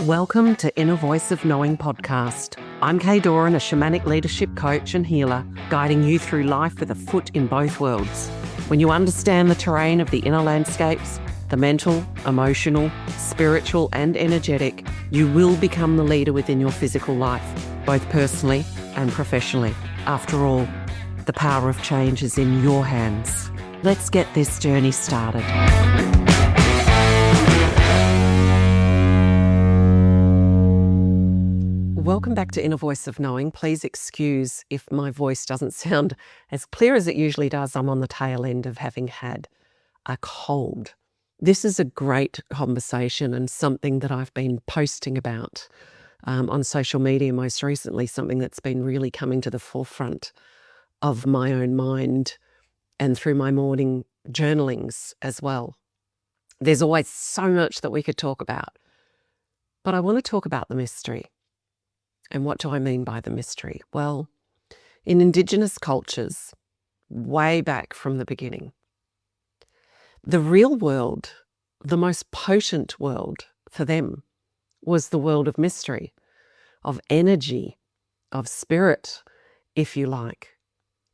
Welcome to Inner Voice of Knowing podcast. I'm Kaye, a shamanic leadership coach and healer, guiding you through life with a foot in both worlds. When you understand the terrain of the inner landscapes, the mental, emotional, spiritual and energetic, you will become the leader within your physical life, both personally and professionally. After all, the power of change is in your hands. Let's get this journey started. Welcome back to Inner Voice of Knowing. Please excuse if my voice doesn't sound as clear as it usually does. I'm on the tail end of having had a cold. This is a great conversation and something that I've been posting about on social media most recently, something that's been really coming to the forefront of my own mind and through my morning journalings as well. There's always so much that we could talk about, but I want to talk about the mystery. And what do I mean by the mystery? Well, in Indigenous cultures, way back from the beginning, the real world, the most potent world for them, was the world of mystery, of energy, of spirit, if you like.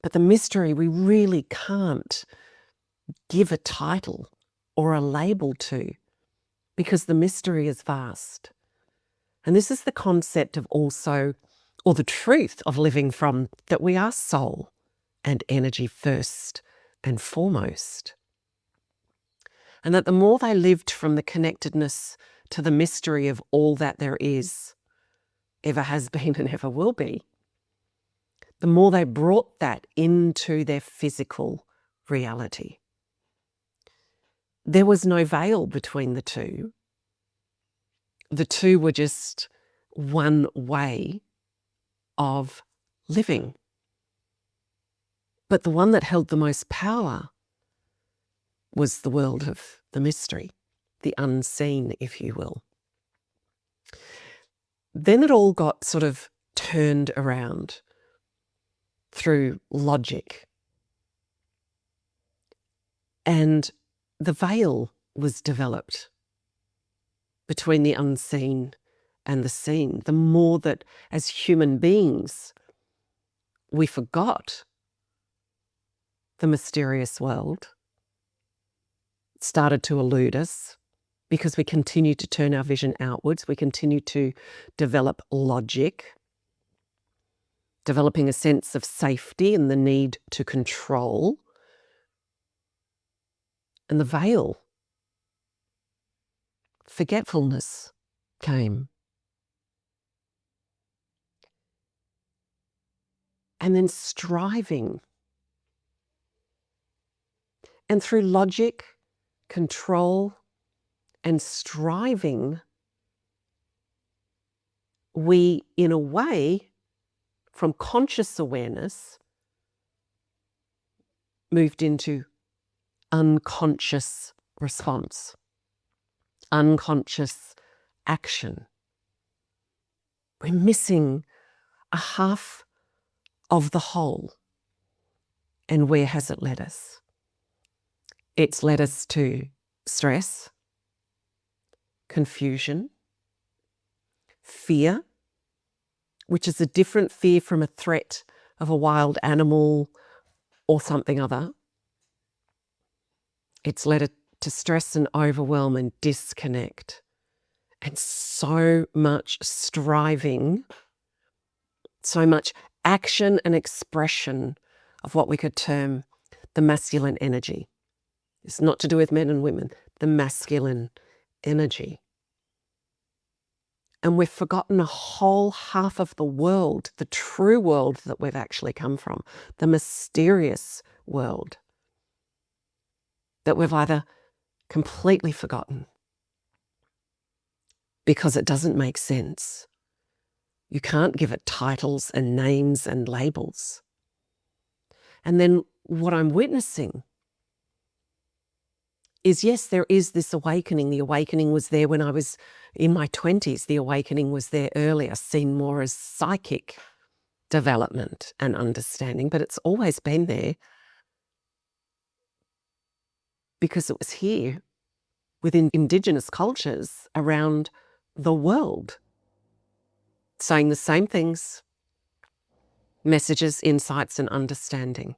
But the mystery we really can't give a title or a label to, because the mystery is vast. And this is the concept of also, or the truth of living from, that we are soul and energy first and foremost. And that the more they lived from the connectedness to the mystery of all that there is, ever has been and ever will be, the more they brought that into their physical reality. There was no veil between the two. The two were just one way of living. But the one that held the most power was the world of the mystery, the unseen, if you will. Then it all got sort of turned around through logic. And the veil was developed between the unseen and the seen. The more that as human beings we forgot the mysterious world, it started to elude us because we continued to turn our vision outwards. We continued to develop logic, developing a sense of safety and the need to control. And the veil, forgetfulness, came. And then striving. And through logic, control, and striving, we, in a way, from conscious awareness, moved into unconscious response. Unconscious action. We're missing a half of the whole. And where has it led us? It's led us to stress, confusion, fear, which is a different fear from a threat of a wild animal or something other. It's led to stress and overwhelm and disconnect, and so much striving, so much action and expression of what we could term the masculine energy. It's not to do with men and women, the masculine energy. And we've forgotten a whole half of the world, the true world that we've actually come from, the mysterious world, that we've either completely forgotten because it doesn't make sense. You can't give it titles and names and labels. And then what I'm witnessing is, yes, there is this awakening. The awakening was there when I was in my 20s. The awakening was there earlier, seen more as psychic development and understanding, but it's always been there because it was here within Indigenous cultures around the world, saying the same things, messages, insights, and understanding.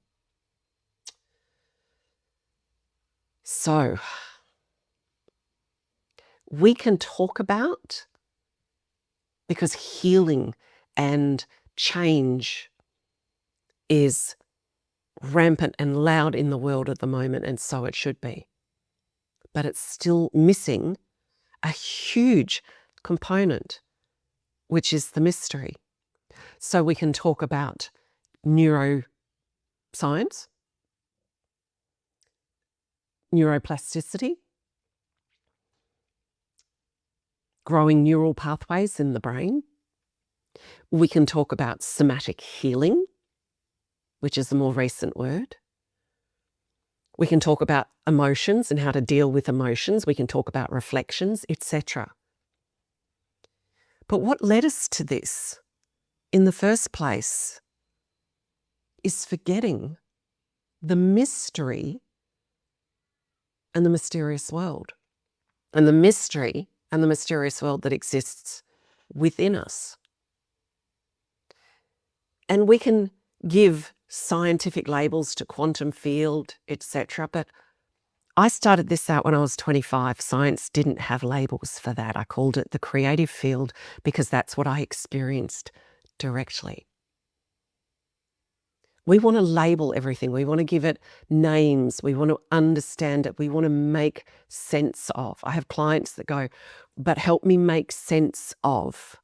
So, we can talk about, because healing and change is rampant and loud in the world at the moment, and so it should be. But it's still missing a huge component, which is the mystery. So we can talk about neuroscience, neuroplasticity, growing neural pathways in the brain. We can talk about somatic healing, which is a more recent word. We can talk about emotions and how to deal with emotions. We can talk about reflections, etc. But what led us to this in the first place is forgetting the mystery and the mysterious world, and the mystery and the mysterious world that exists within us. And we can give scientific labels to quantum field, etc. But I started this out when I was 25. Science didn't have labels for that. I called it the creative field because that's what I experienced directly. We want to label everything. We want to give it names. We want to understand it. We want to make sense of. I have clients that go, but help me make sense of,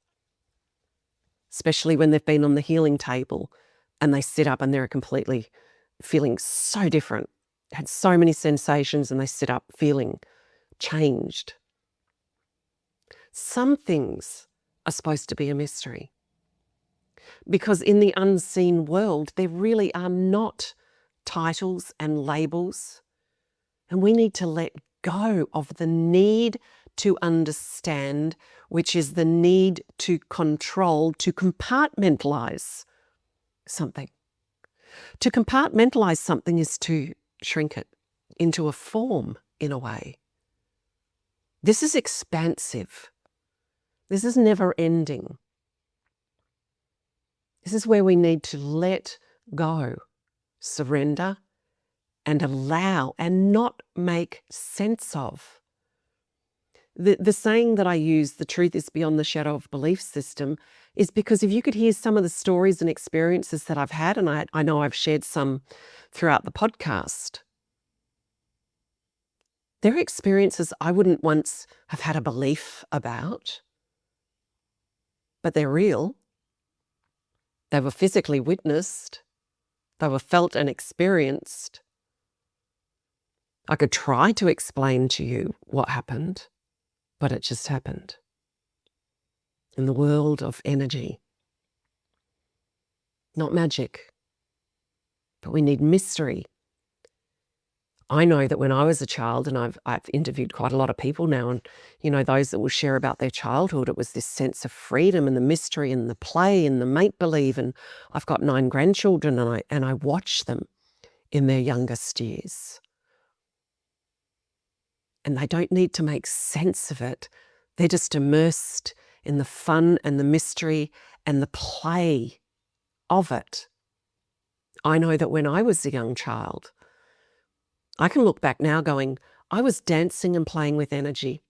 especially when they've been on the healing table and they sit up and they're completely feeling so different, had so many sensations, and they sit up feeling changed. Some things are supposed to be a mystery, because in the unseen world, there really are not titles and labels. And we need to let go of the need to understand, which is the need to control, to compartmentalize something. To compartmentalize something is to shrink it into a form, in a way. This is expansive. This is never ending. This is where we need to let go, surrender, and allow and not make sense of. The saying that I use, the truth is beyond the shadow of belief system, is because if you could hear some of the stories and experiences that I've had, and I know I've shared some throughout the podcast, they're experiences I wouldn't once have had a belief about, but they're real. They were physically witnessed. They were felt and experienced. I could try to explain to you what happened, but it just happened. In the world of energy. Not magic, but we need mystery. I know that when I was a child, and I've interviewed quite a lot of people now, and those that will share about their childhood, it was this sense of freedom and the mystery and the play and the make-believe. And I've got 9 grandchildren, and I watch them in their youngest years. And they don't need to make sense of it. They're just immersed in the fun and the mystery and the play of it. I know that when I was a young child, I can look back now going, I was dancing and playing with energy.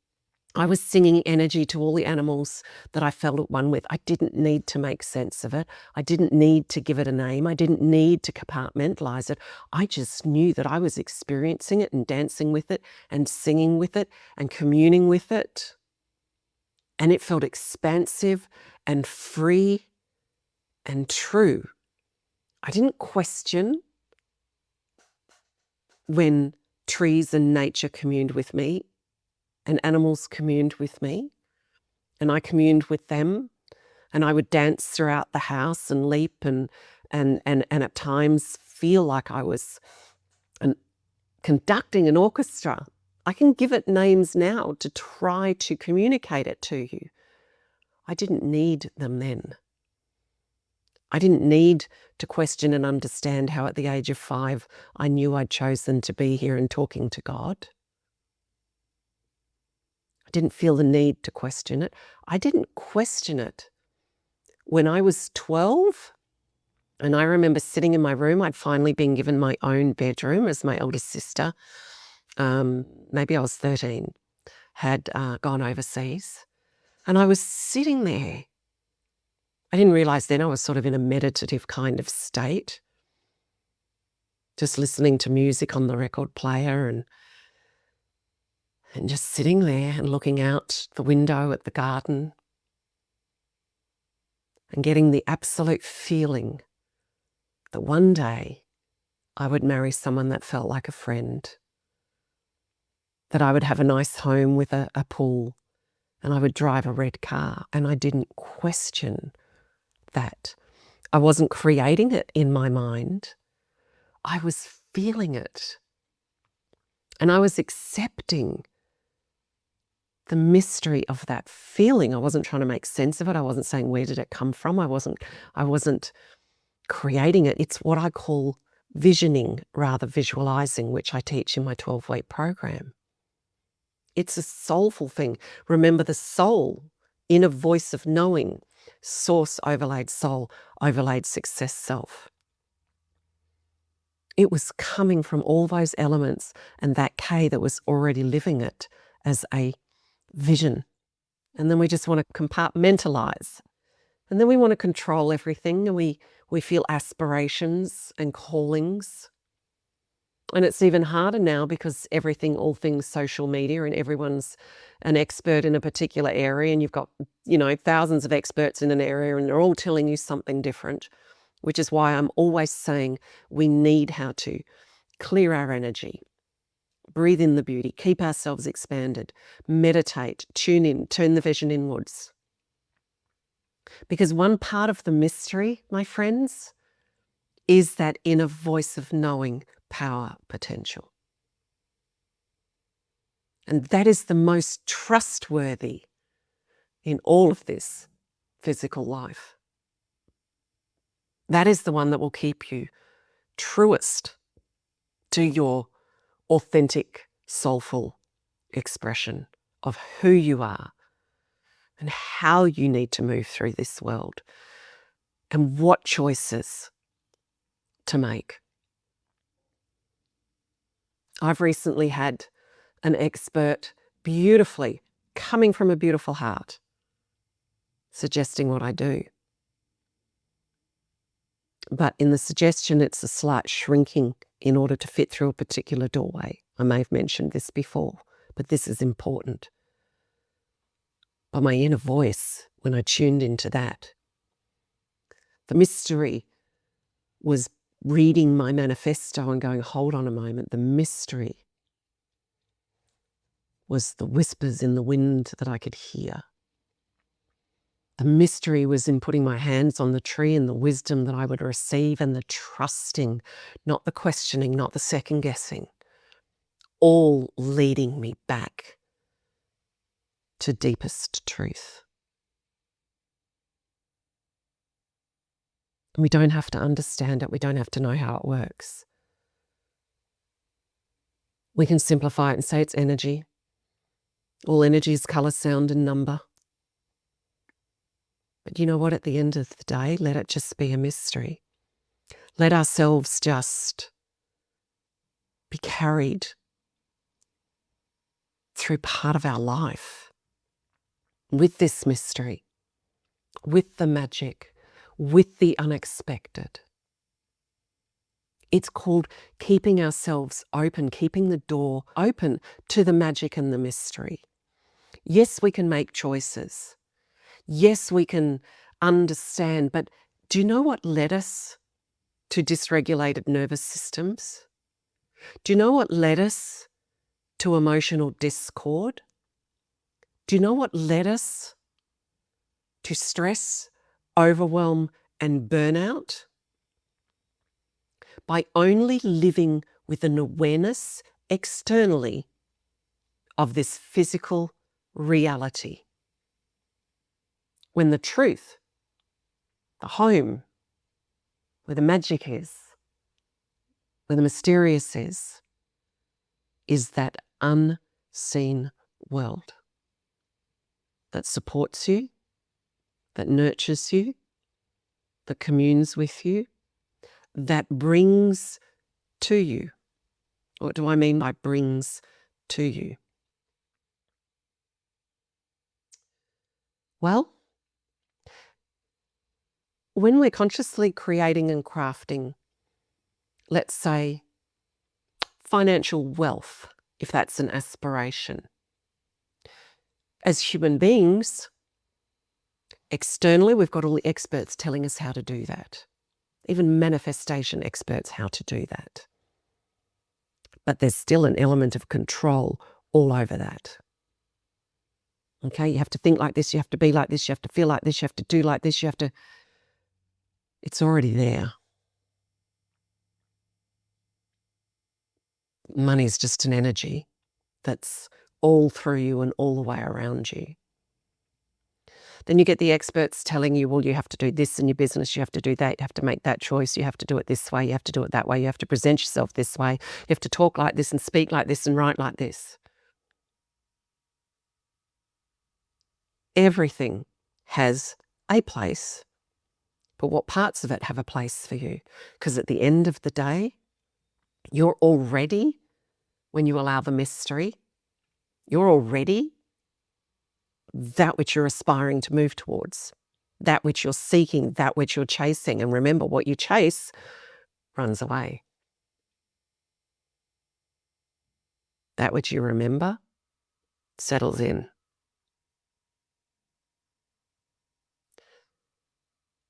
I was singing energy to all the animals that I felt at one with. I didn't need to make sense of it. I didn't need to give it a name. I didn't need to compartmentalize it. I just knew that I was experiencing it and dancing with it and singing with it and communing with it. And it felt expansive and free and true. I didn't question when trees and nature communed with me and animals communed with me, and I communed with them, and I would dance throughout the house and leap and at times feel like I was conducting an orchestra. I can give it names now to try to communicate it to you. I didn't need them then. I didn't need to question and understand how at the age of 5 I knew I'd chosen to be here and talking to God. I didn't feel the need to question it. I didn't question it when I was 12. And I remember sitting in my room. I'd finally been given my own bedroom as my eldest sister. Maybe I was 13, had gone overseas. And I was sitting there. I didn't realize then I was sort of in a meditative kind of state, just listening to music on the record player and just sitting there and looking out the window at the garden and getting the absolute feeling that one day I would marry someone that felt like a friend, that I would have a nice home with a pool, and I would drive a red car. And I didn't question that. I wasn't creating it in my mind. I was feeling it. And I was accepting the mystery of that feeling. I wasn't trying to make sense of it. I wasn't saying, where did it come from? I wasn't creating it. It's what I call visioning, rather visualising, which I teach in my 12-week program. It's a soulful thing. Remember, the soul, inner voice of knowing, source overlaid soul, overlaid success self. It was coming from all those elements and that Kaye that was already living it as a vision. And then we just want to compartmentalize. And then we want to control everything, and we feel aspirations and callings. And it's even harder now because all things social media, and everyone's an expert in a particular area, and you've got, thousands of experts in an area, and they're all telling you something different, which is why I'm always saying we need how to clear our energy, breathe in the beauty, keep ourselves expanded, meditate, tune in, turn the vision inwards. Because one part of the mystery, my friends, is that inner voice of knowing, power, potential. And that is the most trustworthy in all of this physical life. That is the one that will keep you truest to your authentic, soulful expression of who you are and how you need to move through this world and what choices to make. I've recently had an expert beautifully, coming from a beautiful heart, suggesting what I do. But in the suggestion, it's a slight shrinking in order to fit through a particular doorway. I may have mentioned this before, but this is important. But my inner voice, when I tuned into that, the mystery was reading my manifesto and going, hold on a moment, the mystery was the whispers in the wind that I could hear. The mystery was in putting my hands on the tree and the wisdom that I would receive and the trusting, not the questioning, not the second guessing, all leading me back to deepest truth. We don't have to understand it. We don't have to know how it works. We can simplify it and say it's energy. All energy is colour, sound and number. But you know what? At the end of the day, let it just be a mystery. Let ourselves just be carried through part of our life with this mystery, with the magic, with the unexpected. It's called keeping ourselves open, keeping the door open to the magic and the mystery. Yes, we can make choices. Yes, we can understand, but do you know what led us to dysregulated nervous systems? Do you know what led us to emotional discord? Do you know what led us to stress, overwhelm, and burnout? By only living with an awareness externally of this physical reality. When the truth, the home, where the magic is, where the mysterious is that unseen world. that supports you, that nurtures you, that communes with you, that brings to you. What do I mean by brings to you? Well, when we're consciously creating and crafting, let's say, financial wealth, if that's an aspiration, as human beings, externally, we've got all the experts telling us how to do that. Even manifestation experts how to do that. But there's still an element of control all over that. Okay, you have to think like this, you have to be like this, you have to feel like this, you have to do like this, you have to... It's already there. Money is just an energy that's all through you and all the way around you. Then you get the experts telling you, well, you have to do this in your business, you have to do that, you have to make that choice, you have to do it this way, you have to do it that way, you have to present yourself this way, you have to talk like this and speak like this and write like this. Everything has a place, but what parts of it have a place for you? Because at the end of the day, you're already, when you allow the mystery, you're already that which you're aspiring to move towards, that which you're seeking, that which you're chasing. And remember, what you chase runs away. That which you remember settles in.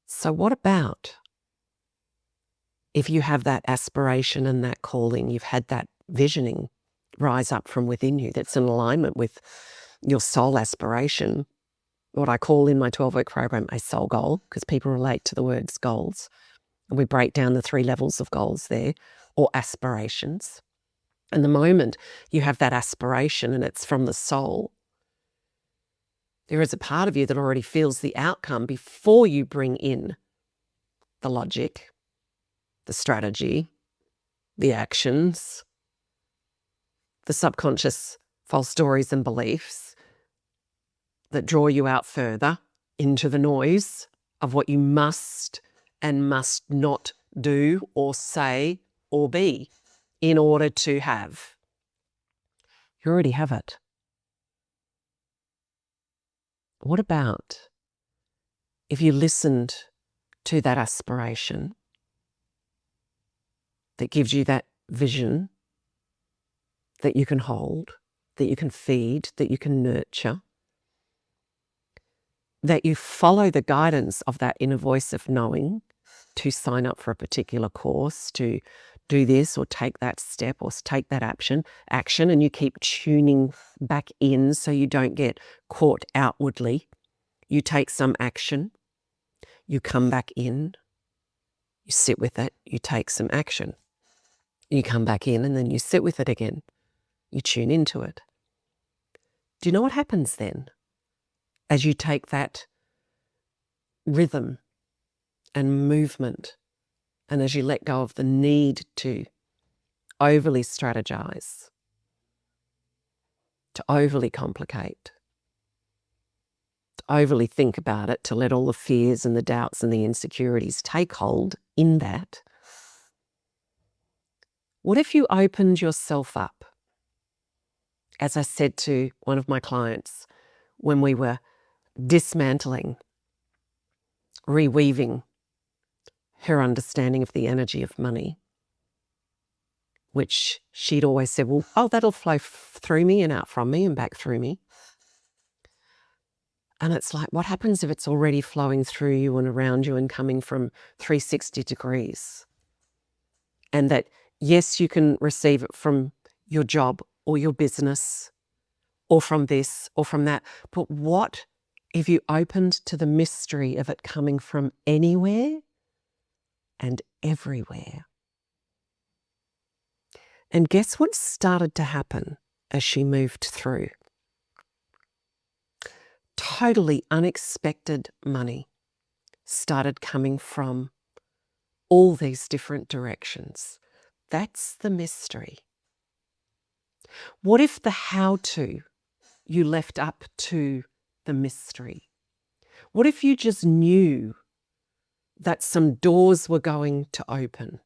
So what about if you have that aspiration and that calling, you've had that visioning rise up from within you that's in alignment with your soul aspiration, what I call in my 12-week program a soul goal, because people relate to the words goals. And we break down the 3 levels of goals there, or aspirations. And the moment you have that aspiration and it's from the soul, there is a part of you that already feels the outcome before you bring in the logic, the strategy, the actions, the subconscious false stories and beliefs that draw you out further into the noise of what you must and must not do or say or be in order to have. You already have it. What about if you listened to that aspiration that gives you that vision that you can hold, that you can feed, that you can nurture, that you follow the guidance of that inner voice of knowing to sign up for a particular course, to do this or take that step or take that action, and you keep tuning back in so you don't get caught outwardly. You take some action, you come back in, you sit with it, you take some action. You come back in and then you sit with it again. You tune into it. Do you know what happens then? As you take that rhythm and movement, and as you let go of the need to overly strategize, to overly complicate, to overly think about it, to let all the fears and the doubts and the insecurities take hold in that, what if you opened yourself up? As I said to one of my clients when we were dismantling, reweaving her understanding of the energy of money, which she'd always said, well, that'll flow through me and out from me and back through me. And it's like, what happens if it's already flowing through you and around you and coming from 360 degrees? And that, yes, you can receive it from your job or your business or from this or from that. But what if you opened to the mystery of it coming from anywhere and everywhere? And guess what started to happen as she moved through? Totally unexpected money started coming from all these different directions. That's the mystery. What if the how-to you left up to the mystery? What if you just knew that some doors were going to open?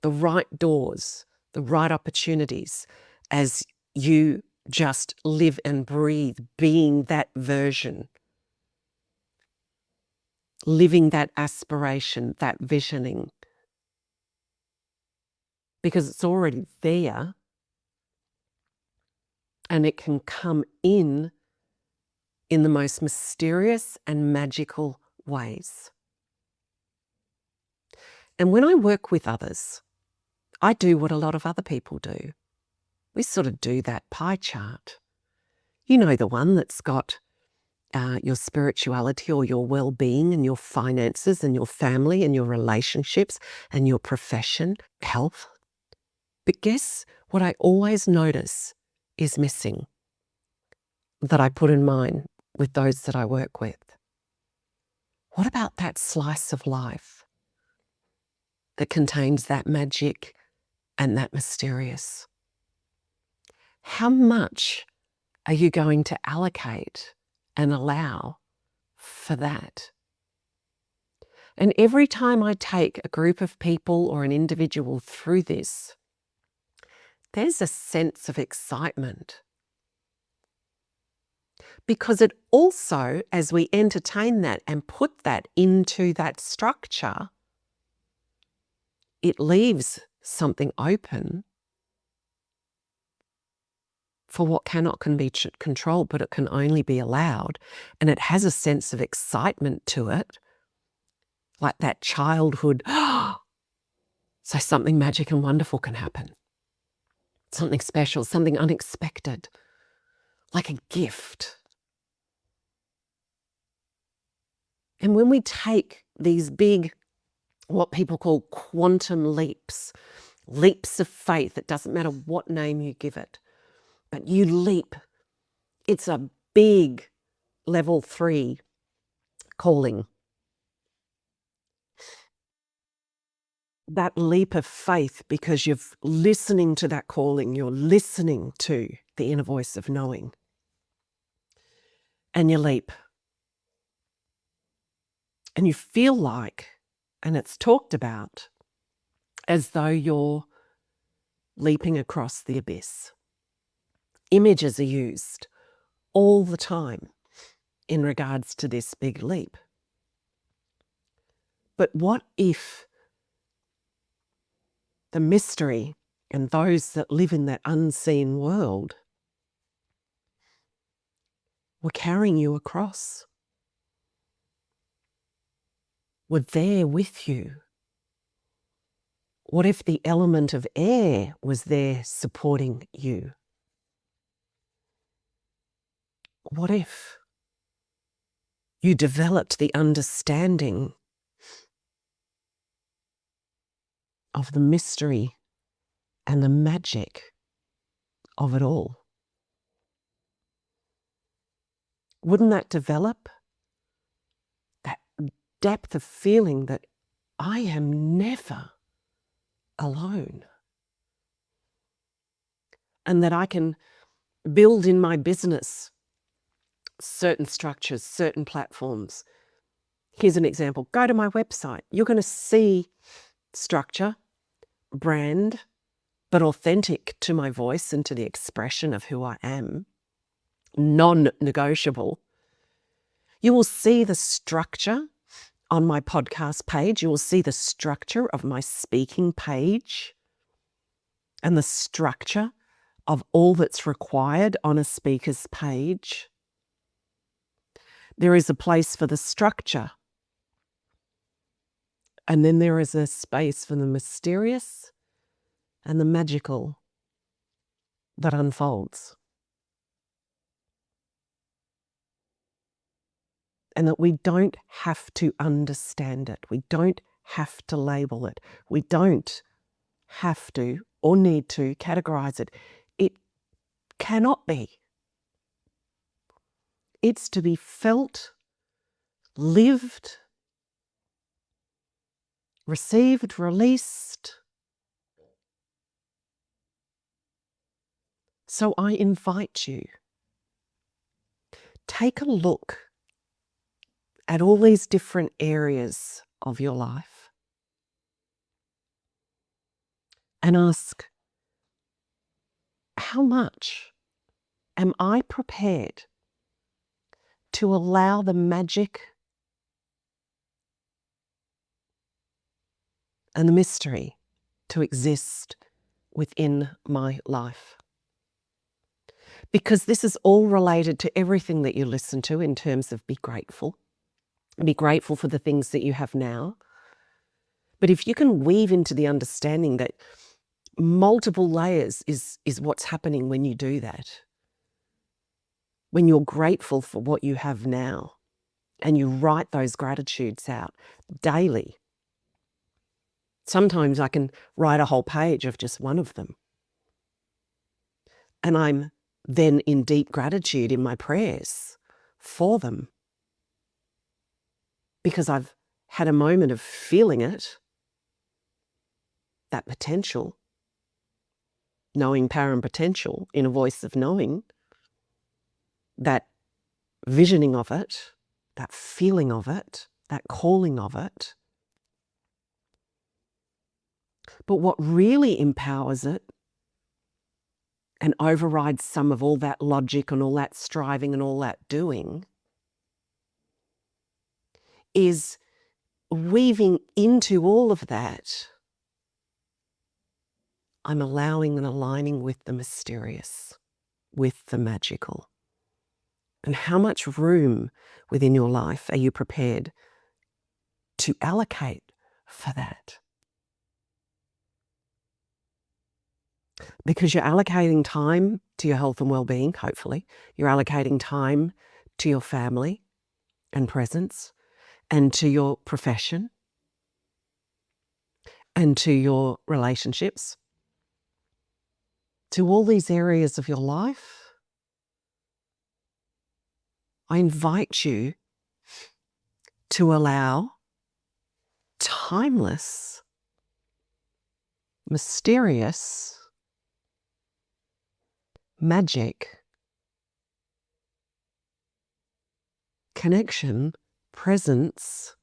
The right doors, the right opportunities, as you just live and breathe, being that version, living that aspiration, that visioning, because it's already there and it can come in the most mysterious and magical ways. And when I work with others, I do what a lot of other people do. We sort of do that pie chart. You know, the one that's got your spirituality or your well-being and your finances and your family and your relationships and your profession, health. But guess what I always notice is missing, that I put in mine with those that I work with? What about that slice of life that contains that magic and that mysterious? How much are you going to allocate and allow for that? And every time I take a group of people or an individual through this, there's a sense of excitement. Because it also, as we entertain that and put that into that structure, it leaves something open for what cannot be controlled, but it can only be allowed. And it has a sense of excitement to it, like that childhood, so something magic and wonderful can happen. Something special, something unexpected, like a gift. And when we take these big, what people call quantum leaps, leaps of faith, it doesn't matter what name you give it, but you leap. It's a big level 3 calling. That leap of faith, because you're listening to that calling, you're listening to the inner voice of knowing. And you leap. And you feel like, and it's talked about, as though you're leaping across the abyss. Images are used all the time in regards to this big leap. But what if the mystery and those that live in that unseen world were carrying you across? Were there with you? What if the element of air was there supporting you? What if you developed the understanding of the mystery and the magic of it all? Wouldn't that develop that depth of feeling that I am never alone? And that I can build in my business certain structures, certain platforms. Here's an example. Go to my website. You're going to see structure, brand, but authentic to my voice and to the expression of who I am, non-negotiable. You will see the structure on my podcast page. You will see the structure of my speaking page and the structure of all that's required on a speaker's page. There is a place for the structure, and then there is a space for the mysterious and the magical that unfolds. And that we don't have to understand it. We don't have to label it. We don't have to or need to categorize it. It cannot be. It's to be felt, lived, received, released. So I invite you take a look at all these different areas of your life and ask, how much am I prepared to allow the magic and the mystery to exist within my life? Because this is all related to everything that you listen to in terms of be grateful. Be grateful for the things that you have now. But if you can weave into the understanding that multiple layers is what's happening when you do that, when you're grateful for what you have now and you write those gratitudes out daily. Sometimes I can write a whole page of just one of them. And I'm then in deep gratitude in my prayers for them, because I've had a moment of feeling it, that potential, knowing power and potential in a voice of knowing, that visioning of it, that feeling of it, that calling of it. But what really empowers it and overrides some of all that logic and all that striving and all that doing is weaving into all of that. I'm allowing and aligning with the mysterious, with the magical. And how much room within your life are you prepared to allocate for that? Because you're allocating time to your health and well-being, hopefully. You're allocating time to your family and presence, and to your profession, and to your relationships, to all these areas of your life. I invite you to allow timeless, mysterious magic, connection, presence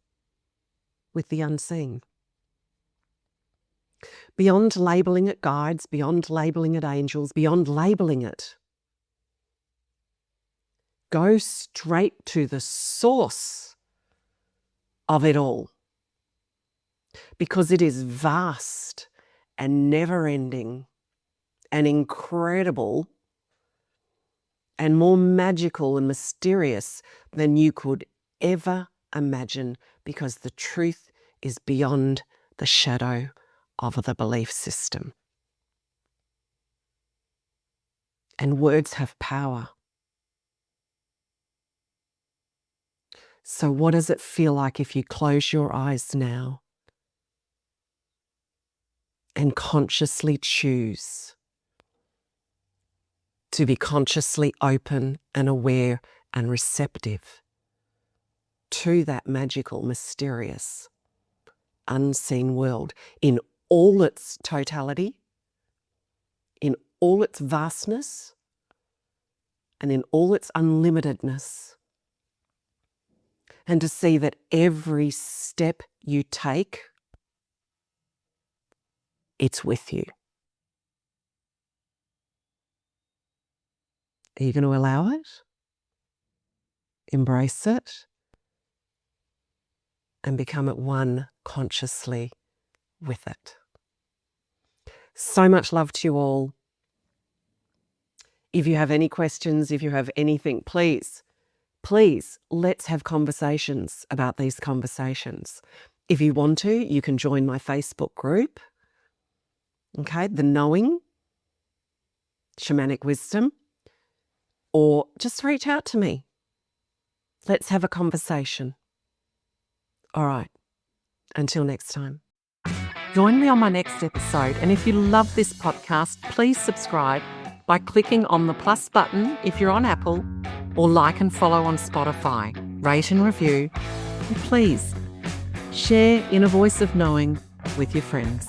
with the unseen. Beyond labeling it guides, beyond labeling it angels, beyond labeling it, go straight to the source of it all, because it is vast and never-ending and incredible and more magical and mysterious than you could ever imagine, because the truth is beyond the shadow of the belief system. And words have power. So what does it feel like if you close your eyes now and consciously choose to be consciously open and aware and receptive to that magical, mysterious, unseen world in all its totality, in all its vastness, and in all its unlimitedness, and to see that every step you take, it's with you. Are you going to allow it? Embrace it? And become at one consciously with it. So much love to you all. If you have any questions, if you have anything, please, let's have conversations about these conversations. If you want to, you can join my Facebook group, okay, The Knowing, Shamanic Wisdom, or just reach out to me. Let's have a conversation. All right, until next time. Join me on my next episode, and if you love this podcast, please subscribe by clicking on the plus button if you're on Apple, or like and follow on Spotify, rate and review, and please share Inner Voice of Knowing with your friends.